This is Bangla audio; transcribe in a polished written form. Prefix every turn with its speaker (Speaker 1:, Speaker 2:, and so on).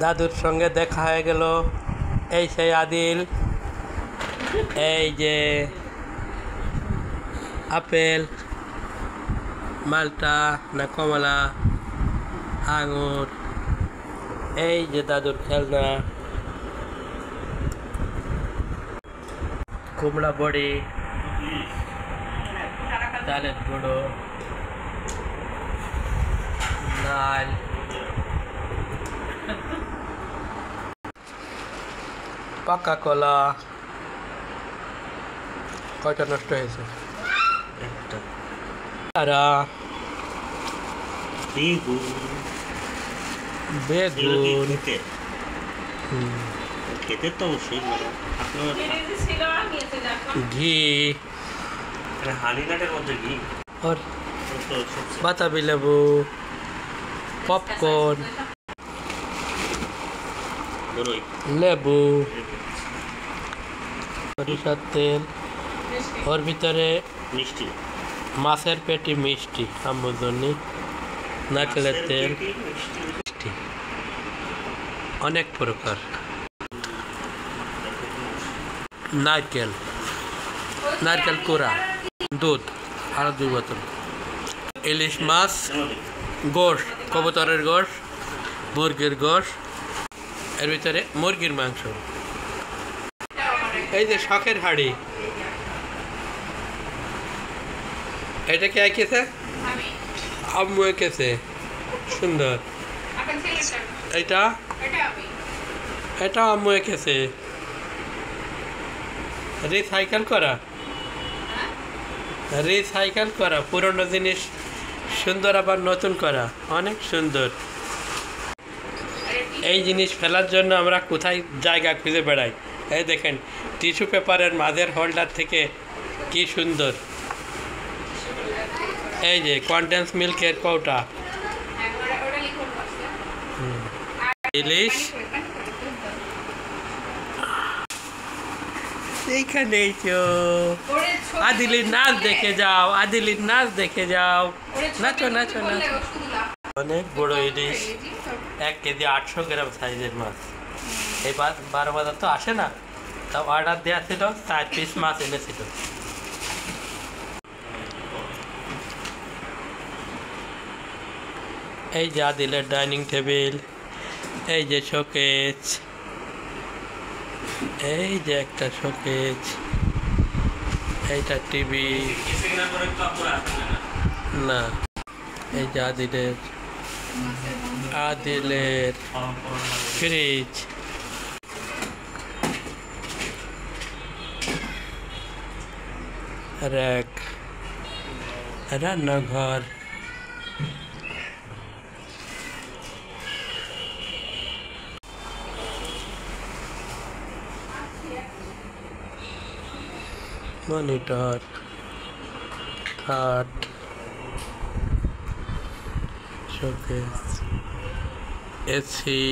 Speaker 1: দাদুর সঙ্গে দেখা হয়ে গেল। এই সেই আদিল, এই যে আপেল, মালটা না কমলা, আঙুর, এই যে দাদুর খেলনা, কুমড়া বড়ি, চালের গুঁড়ো, নাল, পাকা কলা। কয়টা নষ্ট হয়েছে? বেগুন,
Speaker 2: খেতে তো অবশ্যই
Speaker 1: ঘি,
Speaker 2: হালিনাটের মধ্যে ঘি,
Speaker 1: বাতাবি লেবু, পপকর্ন, লেবু, সরিষার তেল, ওর ভিতরে
Speaker 2: মিষ্টি,
Speaker 1: মাছের পেটি, মিষ্টি আম্মুর জন্য, নারকেলের তেল, মিষ্টি, অনেক প্রকার, নারকেল, নারকেল কোড়া, দুধ আর 2 বোতল, ইলিশ মাছ, গোশ, কবুতরের গোশ, মুরগির গোশ, এর ভিতরে মুরগির মাংস, এই যে শখের হাঁড়ি, এটা কে এঁকেছে? আম্মু এঁকেছে, সুন্দর। এটা এটা আম্মু এঁকেছে, রিসাইকেল করা, রিসাইকেল করা, পুরনো জিনিস সুন্দর আবার নতুন করা, অনেক সুন্দর। এই জিনিস ফেলার জন্য আমরা কোথায় জায়গা খুঁজে বেড়াই। এই দেখেন, টিস্যু পেপারের মাঝের হোল্ডার থেকে কি সুন্দর। এই যে কনডেন্স মিল্কের কৌটা, ইলিশ এইখানেই তো। আদিলির নাচ দেখে যাও, আদিলির নাচ দেখে যাও, নাচো নাচো নাচো। অনেক বড় ইলিশ, 1 কেজি 800 গ্রাম সাইজের মাছ। এই 12 বাজার তো আসে না, তাও অর্ডার দেওয়া ছিল, 4 পিস মাছ এনেছিল। এই যে আদিলের ডাইনিং টেবিল, এই যে শোকেস, এই যে একটা শোকেস, এইটা টিভি না, এই যে আদিলের ফ্রিজ, র্যাক, রান্নাঘর, মনিটর, খাট, শোকেস, এসি।